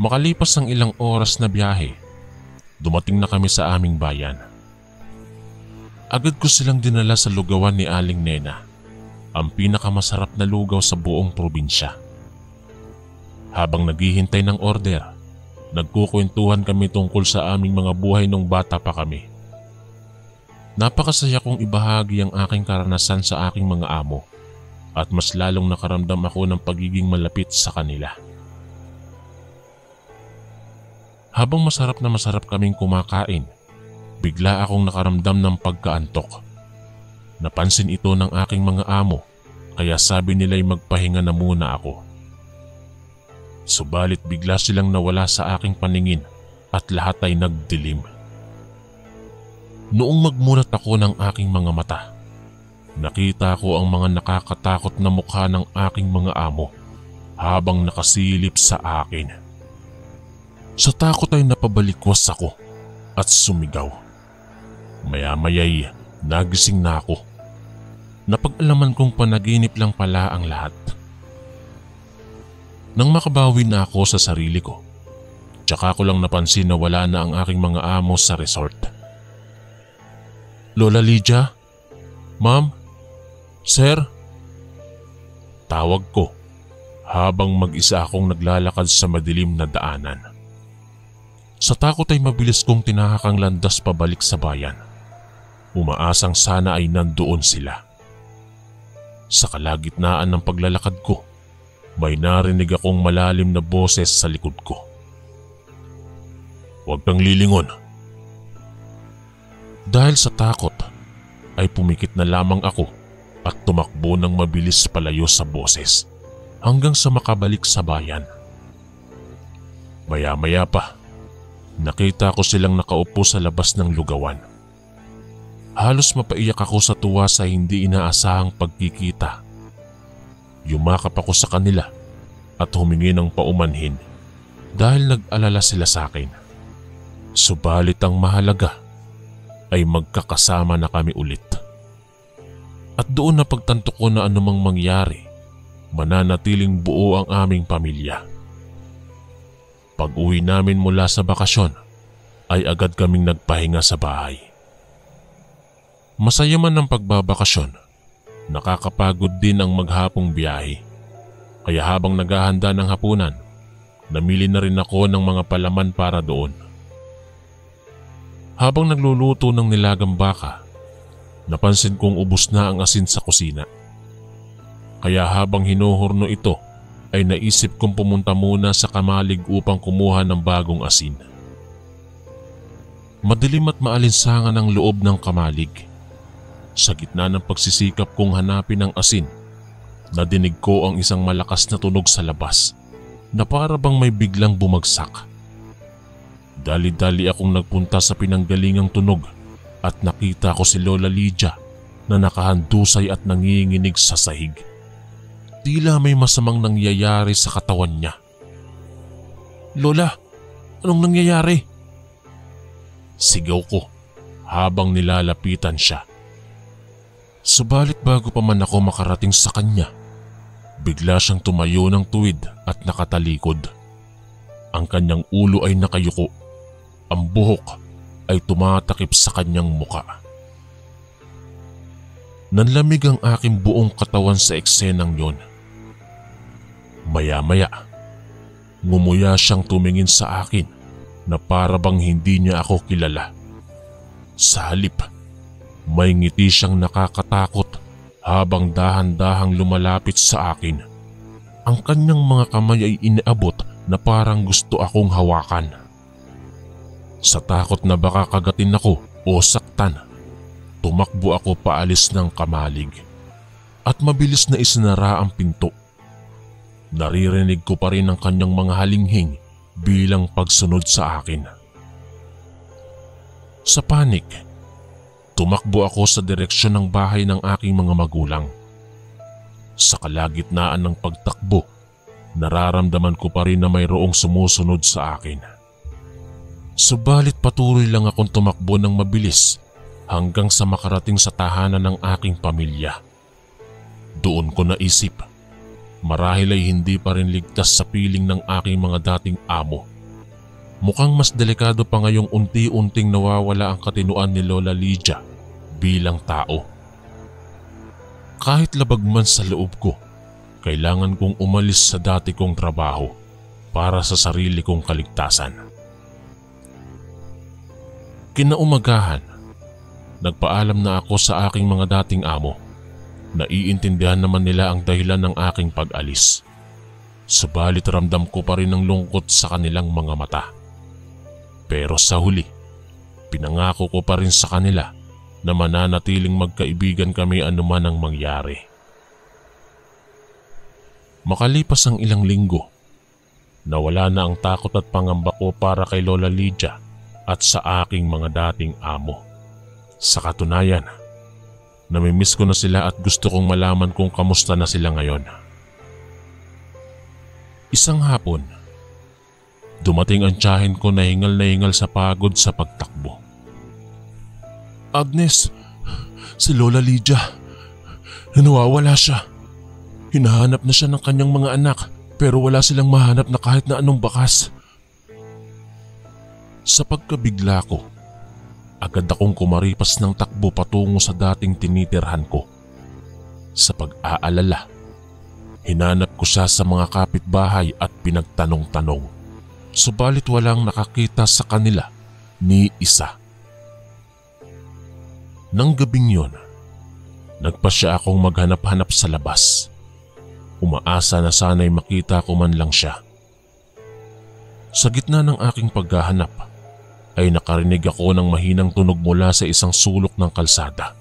[SPEAKER 1] Makalipas ang ilang oras na biyahe, dumating na kami sa aming bayan. Agad ko silang dinala sa lugawan ni Aling Nena, ang pinakamasarap na lugaw sa buong probinsya. Habang naghihintay ng order, nagkukwentuhan kami tungkol sa aming mga buhay nung bata pa kami. Napakasaya kong ibahagi ang aking karanasan sa aking mga amo at mas lalong nakaramdam ako ng pagiging malapit sa kanila. Habang masarap na masarap kaming kumakain, bigla akong nakaramdam ng pagkaantok. Napansin ito ng aking mga amo kaya sabi nila'y magpahinga na muna ako. Subalit bigla silang nawala sa aking paningin at lahat ay nagdilim. Noong magmulat ako ng aking mga mata, nakita ko ang mga nakakatakot na mukha ng aking mga amo habang nakasilip sa akin. Sa takot ay napabalikwas ako at sumigaw. Maya-maya'y nagising na ako. Napag-alaman kong panaginip lang pala ang lahat. Nang makabawi na ako sa sarili ko, tsaka ko lang napansin na wala na ang aking mga amo sa resort. Lola Lydia? Ma'am? Sir? Tawag ko habang mag-isa akong naglalakad sa madilim na daanan. Sa takot ay mabilis kong tinahakang landas pabalik sa bayan. Umaasang sana ay nandoon sila. Sa kalagitnaan ng paglalakad ko, may narinig akong malalim na boses sa likod ko. Huwag kang lilingon. Dahil sa takot, ay pumikit na lamang ako at tumakbo ng mabilis palayo sa boses hanggang sa makabalik sa bayan. Maya-maya pa, nakita ko silang nakaupo sa labas ng lugawan. Halos mapaiyak ako sa tuwa sa hindi inaasahang pagkikita. Yumakap ako sa kanila at humingi ng paumanhin dahil nag-alala sila sa akin. Subalit ang mahalaga ay magkakasama na kami ulit. At doon napagtanto ko na anumang mangyari, mananatiling buo ang aming pamilya. Pag-uwi namin mula sa bakasyon, ay agad kaming nagpahinga sa bahay. Masaya man ang pagbabakasyon, nakakapagod din ang maghapong biyahe. Kaya habang naghahanda ng hapunan, namili na rin ako ng mga palaman para doon. Habang nagluluto ng nilagang baka, napansin kong ubos na ang asin sa kusina. Kaya habang hinuhurno ito, ay naisip kong pumunta muna sa kamalig upang kumuha ng bagong asin. Madilim at maalinsangan ang loob ng kamalig. Sa gitna ng pagsisikap kong hanapin ang asin, nadinig ko ang isang malakas na tunog sa labas na para bang may biglang bumagsak. Dali-dali akong nagpunta sa pinanggalingang tunog at nakita ko si Lola Lydia na nakahandusay at nanginginig sa sahig. Tila may masamang nangyayari sa katawan niya. Lola, anong nangyayari? Sigaw ko habang nilalapitan siya. Subalit bago pa man ako makarating sa kanya, bigla siyang tumayo ng tuwid at nakatalikod. Ang kanyang ulo ay nakayuko. Ang buhok ay tumatakip sa kanyang muka. Nanlamig ang aking buong katawan sa eksenang yon. Maya-maya, ngumuya siyang tumingin sa akin na para bang hindi niya ako kilala. Sa halip, may ngiti siyang nakakatakot habang dahan-dahang lumalapit sa akin. Ang kanyang mga kamay ay inaabot na parang gusto akong hawakan. Sa takot na baka kagatin ako o saktan, tumakbo ako paalis ng kamalig at mabilis na isinara ang pinto. Naririnig ko pa rin ang kanyang mga halinghing bilang pagsunod sa akin. Sa panik, tumakbo ako sa direksyon ng bahay ng aking mga magulang. Sa kalagitnaan ng pagtakbo, nararamdaman ko pa rin na mayroong sumusunod sa akin. Subalit patuloy lang akong tumakbo ng mabilis hanggang sa makarating sa tahanan ng aking pamilya. Doon ko naisip, marahil ay hindi pa rin ligtas sa piling ng aking mga dating amo. Mukhang mas delikado pa ngayong unti-unting nawawala ang katinuan ni Lola Lydia bilang tao. Kahit labag man sa loob ko, kailangan kong umalis sa dati kong trabaho para sa sarili kong kaligtasan. Kinaumagahan, nagpaalam na ako sa aking mga dating amo. Naiintindihan naman nila ang dahilan ng aking pag-alis. Subalit ramdam ko pa rin ang lungkot sa kanilang mga mata. Pero sa huli, pinangako ko pa rin sa kanila na mananatiling magkaibigan kami anuman ang mangyari. Makalipas ang ilang linggo, nawala na ang takot at pangamba ko para kay Lola Lydia at sa aking mga dating amo. Sa katunayan, namimiss ko na sila at gusto kong malaman kung kamusta na sila ngayon. Isang hapon, dumating ang tiyahin ko na hingal sa pagod sa pagtakbo. Agnes, si Lola Lydia, nawawala siya. Hinahanap na siya ng kanyang mga anak pero wala silang mahanap na kahit na anong bakas. Sa pagkabigla ko, agad akong kumaripas ng takbo patungo sa dating tinitirhan ko. Sa pag-aalala, hinanap ko siya sa mga kapitbahay at pinagtanong-tanong. Subalit walang nakakita sa kanila ni isa. Nang gabing yon, nagpasya akong maghanap-hanap sa labas. Umaasa na sana'y makita ko man lang siya. Sa gitna ng aking paghahanap, ay nakarinig ako ng mahinang tunog mula sa isang sulok ng kalsada.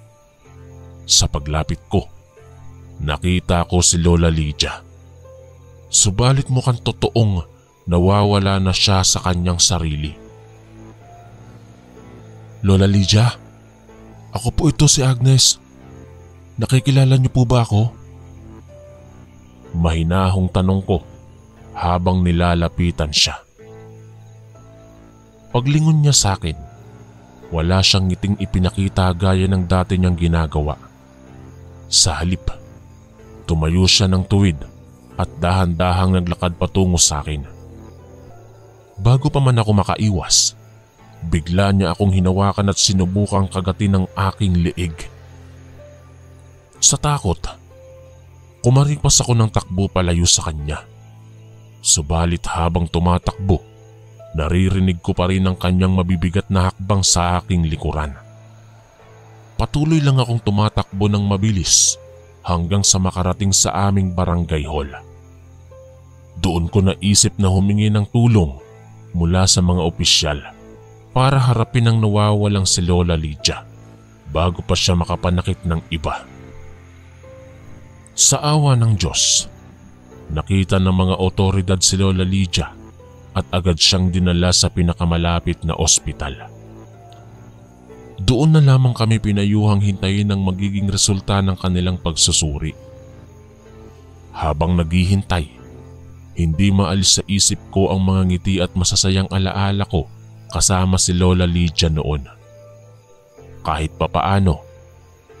[SPEAKER 1] Sa paglapit ko, nakita ko si Lola Lydia. Subalit mukhang totoong nawawala na siya sa kanyang sarili. Lola Lydia, ako po ito si Agnes. Nakikilala niyo po ba ako? Mahinahong tanong ko habang nilalapitan siya. Paglingon niya sa akin, wala siyang ngiting ipinakita gaya ng dati niyang ginagawa. Sa halip, tumayo siya ng tuwid at dahan-dahang naglakad patungo sa akin. Bago pa man ako makaiwas, bigla niya akong hinawakan at sinubukang kagatin ng aking liig. Sa takot, kumaripas ako ng takbo palayo sa kanya. Subalit habang tumatakbo, naririnig ko pa rin ang kanyang mabibigat na hakbang sa aking likuran. Patuloy lang akong tumatakbo ng mabilis hanggang sa makarating sa aming barangay hall. Doon ko naisip na humingi ng tulong mula sa mga opisyal para harapin ang nawawalang si Lola Lydia bago pa siya makapanakit ng iba. Sa awa ng Diyos, nakita ng mga otoridad si Lola Lydia at agad siyang dinala sa pinakamalapit na ospital. Doon na lamang kami pinayuhang hintayin ang magiging resulta ng kanilang pagsusuri. Habang naghihintay, hindi maalis sa isip ko ang mga ngiti at masasayang alaala ko kasama si Lola Lydia noon. Kahit papaano,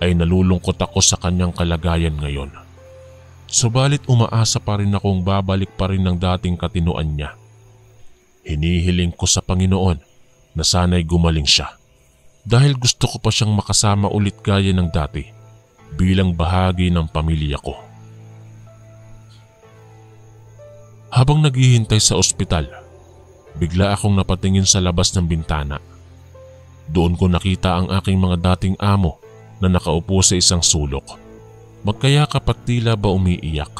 [SPEAKER 1] ay nalulungkot ako sa kanyang kalagayan ngayon. Subalit umaasa pa rin akong babalik pa rin ng dating katinoan niya. Hinihiling ko sa Panginoon na sana'y gumaling siya dahil gusto ko pa siyang makasama ulit gaya ng dati bilang bahagi ng pamilya ko. Habang naghihintay sa ospital, bigla akong napatingin sa labas ng bintana. Doon ko nakita ang aking mga dating amo na nakaupo sa isang sulok. Magkayakap at tila ba umiiyak.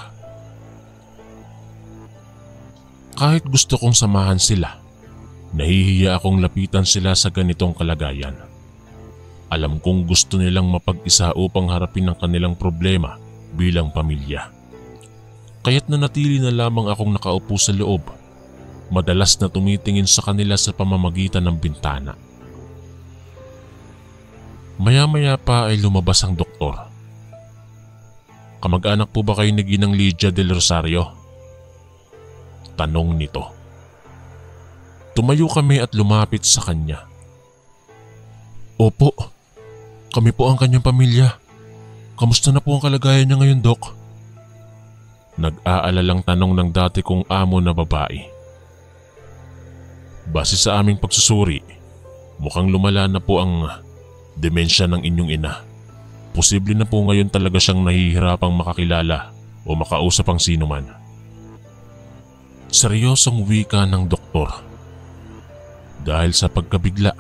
[SPEAKER 1] Kahit gusto kong samahan sila, nahihiya akong lapitan sila sa ganitong kalagayan. Alam kong gusto nilang mapag-isa upang harapin ang kanilang problema bilang pamilya. Kaya't nanatili na lamang akong nakaupo sa loob, madalas na tumitingin sa kanila sa pamamagitan ng bintana. Maya-maya pa ay lumabas ang doktor. Kamag-anak po ba kayo ni Ginang Lydia del Rosario? Tanong nito. Tumayo kami at lumapit sa kanya. Opo, kami po ang kanyang pamilya. Kamusta na po ang kalagayan niya ngayon, Dok? Nag-aalalang tanong ng dati kong amo na babae. Base sa aming pagsusuri, mukhang lumala na po ang demensya ng inyong ina. Posible na po ngayon talaga siyang nahihirapang makakilala o makausap ang sino man. Seryosong wika ng doktor. Dahil sa pagkabigla,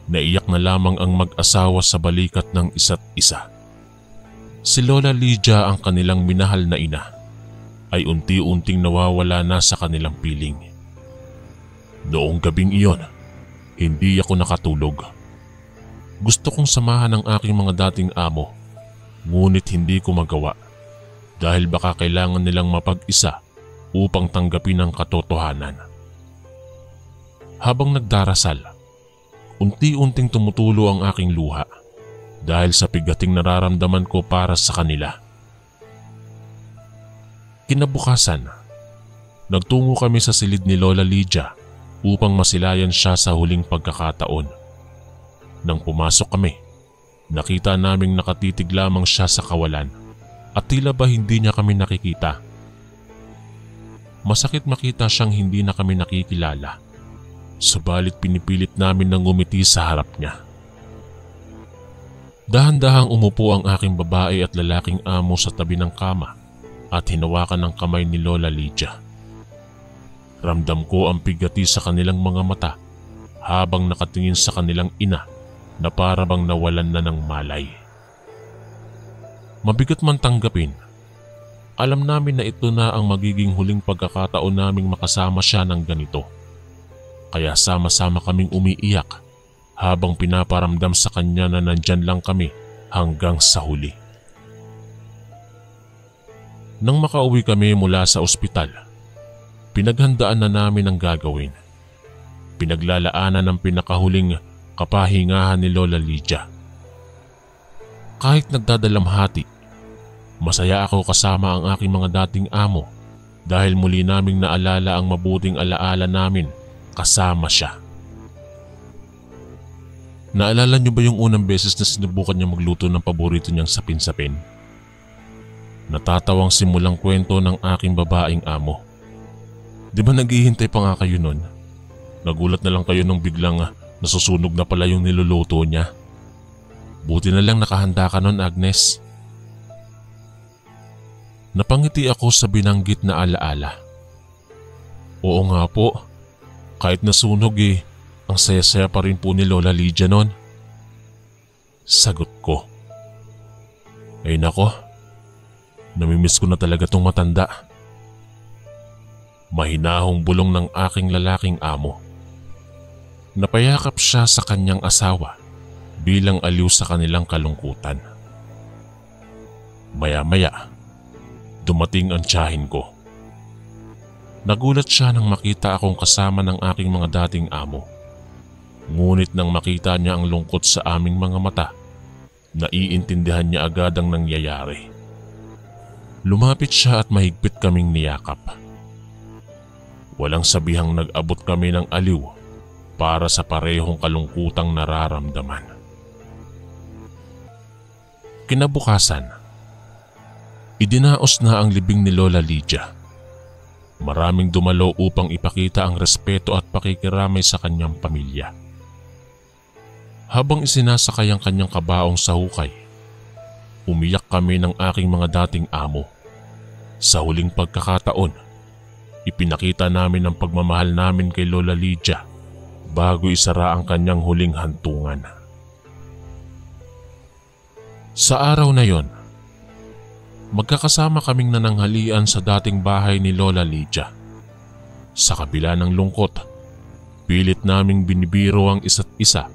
[SPEAKER 1] naiyak na lamang ang mag-asawa sa balikat ng isa't isa. Si Lola Lydia, ang kanilang minahal na ina, ay unti-unting nawawala na sa kanilang piling. Noong gabing iyon, hindi ako nakatulog. Gusto kong samahan ang aking mga dating amo, ngunit hindi ko magawa dahil baka kailangan nilang mapag-isa upang tanggapin ang katotohanan. Habang nagdarasal, unti-unting tumutulo ang aking luha dahil sa bigating nararamdaman ko para sa kanila. Kinabukasan, nagtungo kami sa silid ni Lola Lydia upang masilayan siya sa huling pagkakataon. Nang pumasok kami, nakita naming nakatitig lamang siya sa kawalan at tila ba hindi niya kami nakikita. Masakit makita siyang hindi na kami nakikilala, subalit pinipilit namin na ngumiti sa harap niya. Dahan-dahang umupo ang aking babae at lalaking amo sa tabi ng kama at hinawakan ng kamay ni Lola Lydia. Ramdam ko ang bigati sa kanilang mga mata habang nakatingin sa kanilang ina na para bang nawalan na ng malay. Mabigat man tanggapin, alam namin na ito na ang magiging huling pagkakataon naming makasama siya ng ganito. Kaya sama-sama kaming umiiyak habang pinaparamdam sa kanya na nandyan lang kami hanggang sa huli. Nang makauwi kami mula sa ospital, pinaghandaan na namin ang gagawin. Pinaglalaanan ng pinakahuling kapahingahan ni Lola Lydia. Kahit nagdadalamhati, masaya ako kasama ang aking mga dating amo dahil muli naming naalala ang mabuting alaala namin kasama siya. Naalala niyo ba yung unang beses na sinubukan niya magluto ng paborito niyang sapin-sapin? Natatawang simulang kwento ng aking babaeng amo. Di ba naghihintay pa nga kayo nun? Nagulat na lang kayo nung biglang nasusunog na pala yung niluluto niya. Buti na lang nakahanda ka nun, Agnes. Napangiti ako sa binanggit na alaala. Oo nga po, kahit nasunog ang saya-saya pa rin po ni Lola Lydia nun. Sagot ko. Ay nako, namimiss ko na talaga tong matanda. Mahinahong bulong ng aking lalaking amo. Napayakap siya sa kanyang asawa bilang aliw sa kanilang kalungkutan. Maya-maya, dumating ang tiyahin ko. Nagulat siya nang makita akong kasama ng aking mga dating amo. Ngunit nang makita niya ang lungkot sa aming mga mata, naiintindihan niya agad ang nangyayari. Lumapit siya at mahigpit kaming niyakap. Walang sabihang nag-abot kami ng aliw para sa parehong kalungkutang nararamdaman. Kinabukasan, idinaos na ang libing ni Lola Lydia. Maraming dumalo upang ipakita ang respeto at pakikiramay sa kanyang pamilya. Habang isinasakay ang kanyang kabaong sa hukay, umiyak kami ng aking mga dating amo. Sa huling pagkakataon, ipinakita namin ang pagmamahal namin kay Lola Lydia bago isara ang kanyang huling hantungan. Sa araw na yon, magkakasama kaming nananghalian sa dating bahay ni Lola Lydia. Sa kabila ng lungkot, pilit naming binibiro ang isa't isa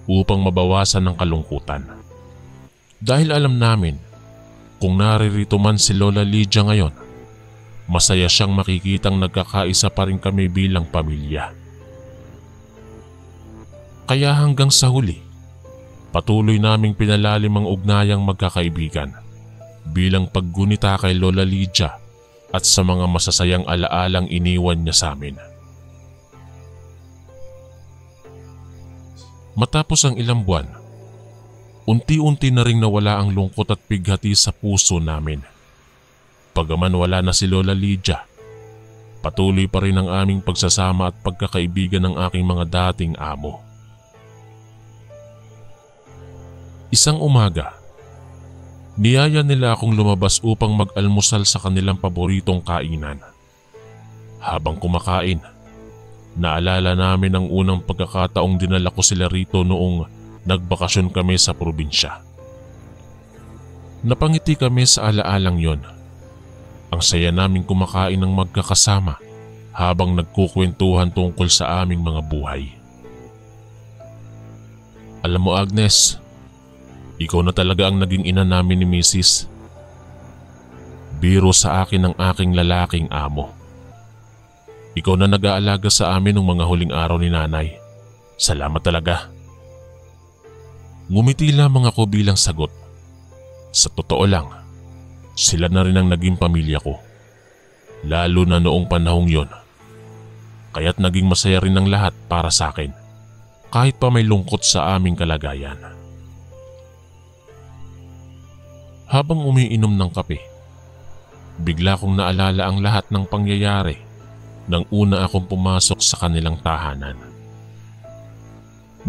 [SPEAKER 1] upang mabawasan ang kalungkutan. Dahil alam namin, kung naririto man si Lola Lydia ngayon, masaya siyang makikitang nagkakaisa pa rin kami bilang pamilya. Kaya hanggang sa huli, patuloy naming pinalalim ang ugnayang magkakaibigan bilang paggunita kay Lola Lydia at sa mga masasayang alaalang iniwan niya sa amin. Matapos ang ilang buwan, unti-unti na ring nawala ang lungkot at bighati sa puso namin. Pagaman wala na si Lola Lydia, patuloy pa rin ang aming pagsasama at pagkakaibigan ng aking mga dating amo. Isang umaga, niyaya nila akong lumabas upang mag-almusal sa kanilang paboritong kainan. Habang kumakain, naalala namin ang unang pagkakataong dinala ko sila rito noong nagbakasyon kami sa probinsya. Napangiti kami sa alaalang yon. Ang saya naming kumakain ng magkakasama habang nagkukwentuhan tungkol sa aming mga buhay. Alam mo Agnes, ikaw na talaga ang naging ina namin ni Mrs. Biro sa akin ng aking lalaking amo. Ikaw na nag-aalaga sa amin ng mga huling araw ni nanay. Salamat talaga. Ngumiti lamang ako bilang sagot. Sa totoo lang, sila na rin ang naging pamilya ko. Lalo na noong panahong yon. Kaya't naging masaya rin ang lahat para sa akin. Kahit pa may lungkot sa aming kalagayan. Habang umiinom ng kape, bigla kong naalala ang lahat ng pangyayari nang una akong pumasok sa kanilang tahanan.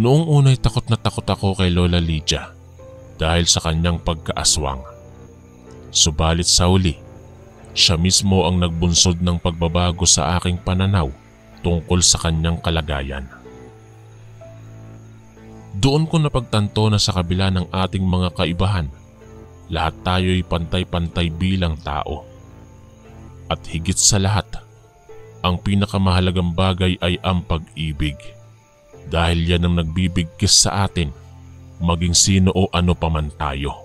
[SPEAKER 1] Noong una'y takot na takot ako kay Lola Lydia dahil sa kanyang pagkaaswang. Subalit sa huli, siya mismo ang nagbunsod ng pagbabago sa aking pananaw tungkol sa kanyang kalagayan. Doon ko napagtanto na sa kabila ng ating mga kaibahan, lahat tayo'y pantay-pantay bilang tao. At higit sa lahat, ang pinakamahalagang bagay ay ang pag-ibig. Dahil yan ang nagbibigkis sa atin, maging sino o ano pa man tayo.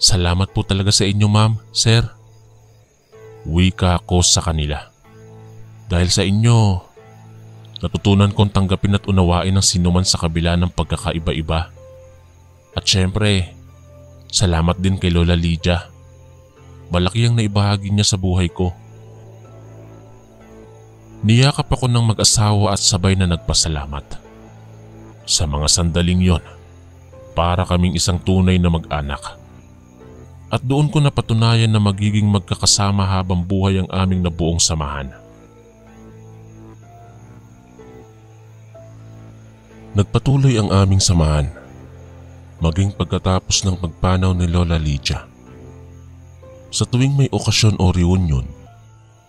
[SPEAKER 1] Salamat po talaga sa inyo ma'am, sir. Wika ko sa kanila. Dahil sa inyo, natutunan kong tanggapin at unawain ang sinuman sa kabila ng pagkakaiba-iba. At syempre, salamat din kay Lola Lydia. Malaki ang naibahagi niya sa buhay ko. Niyakap ako ng mag-asawa at sabay na nagpasalamat. Sa mga sandaling yon, para kaming isang tunay na mag-anak. At doon ko napatunayan na magiging magkakasama habang buhay ang aming nabuong samahan. Nagpatuloy ang aming samahan, maging pagkatapos ng pagpanaw ni Lola Lydia. Sa tuwing may okasyon o reunion,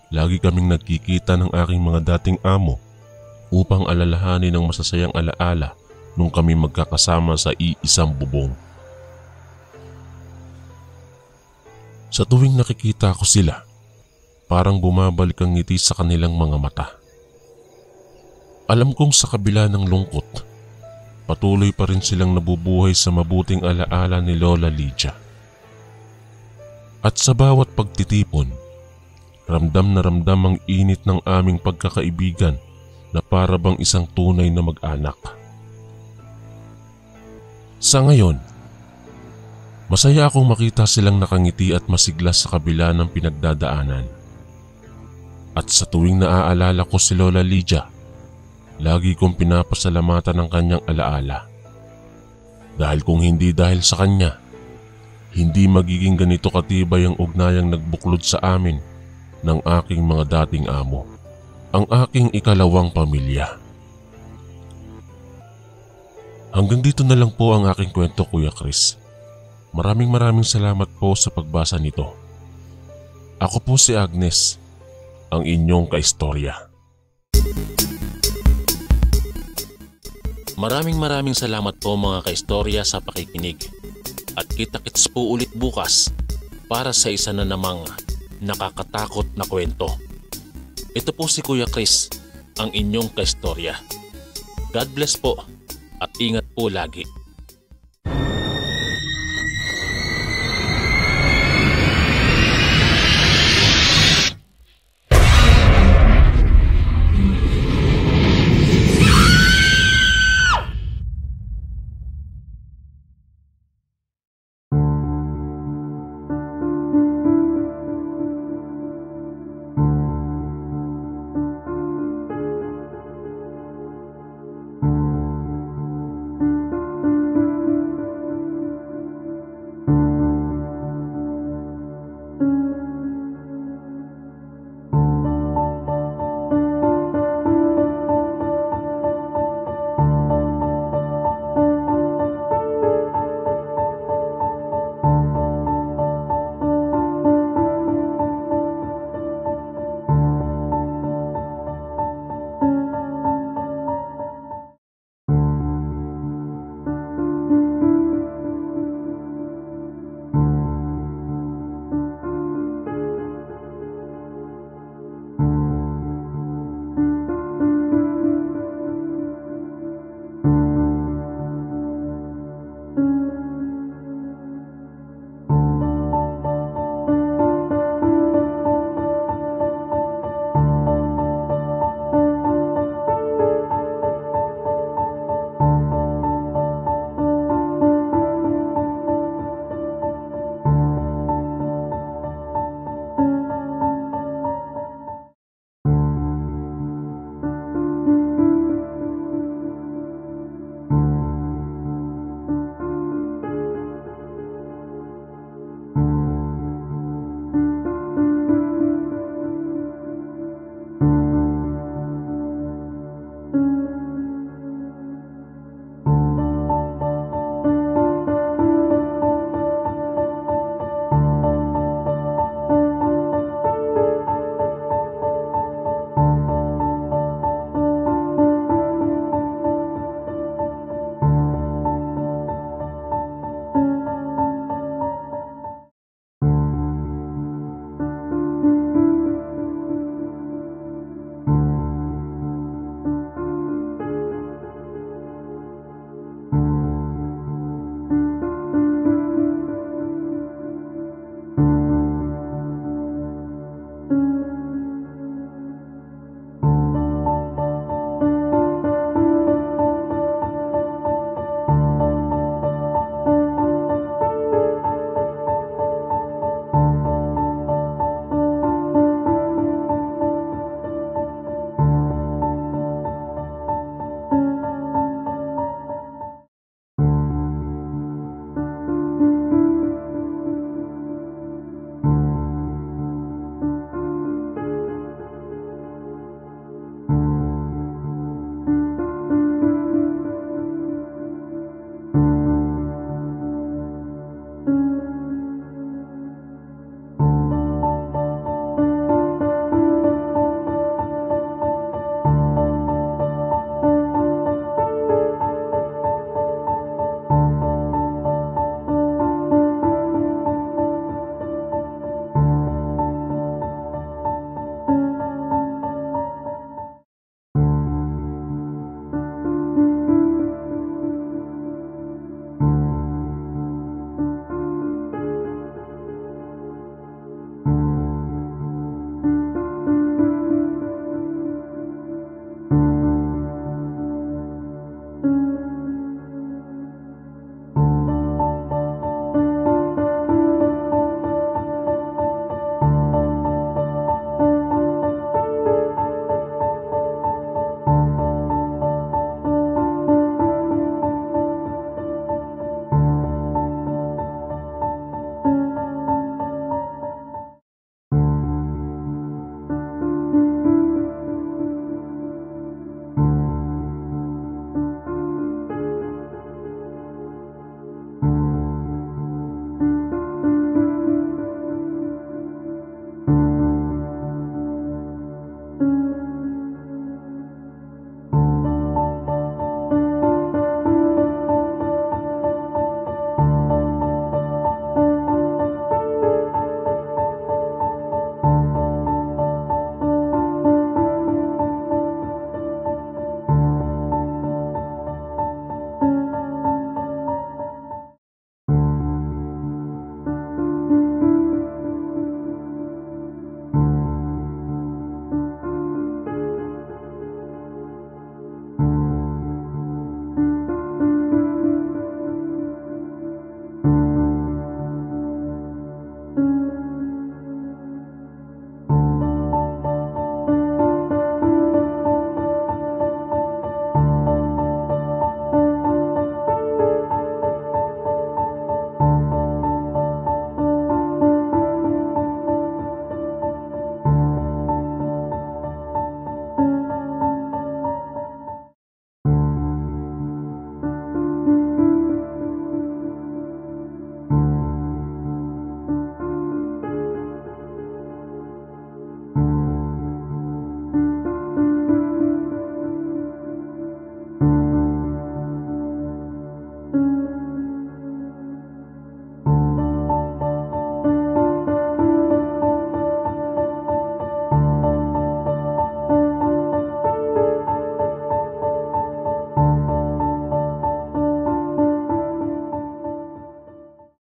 [SPEAKER 1] lagi kaming nagkikita ng aking mga dating amo upang alalahanin ang masasayang alaala nung kami magkakasama sa iisang bubong. Sa tuwing nakikita ko sila, parang bumabalik ang ngiti sa kanilang mga mata. Alam kong sa kabila ng lungkot, patuloy pa rin silang nabubuhay sa mabuting alaala ni Lola Lydia. At sa bawat pagtitipon, ramdam na ramdam ang init ng aming pagkakaibigan na para bang isang tunay na mag-anak. Sa ngayon, masaya akong makita silang nakangiti at masigla sa kabila ng pinagdadaanan. At sa tuwing naaalala ko si Lola Lydia, lagi kong pinapasalamatan ang kanyang alaala. Dahil kung hindi dahil sa kanya, hindi magiging ganito katibay ang ugnayang nagbuklod sa amin ng aking mga dating amo, ang aking ikalawang pamilya. Hanggang dito na lang po ang aking kwento, Kuya Chris. Maraming salamat po sa pagbasa nito. Ako po si Agnes, ang inyong kaistorya. Maraming salamat po mga kaistorya sa pakikinig. At kita-kits po ulit bukas para sa isa na namang nakakatakot na kwento. Ito po si Kuya Chris, ang inyong kaistorya. God bless po at ingat po lagi.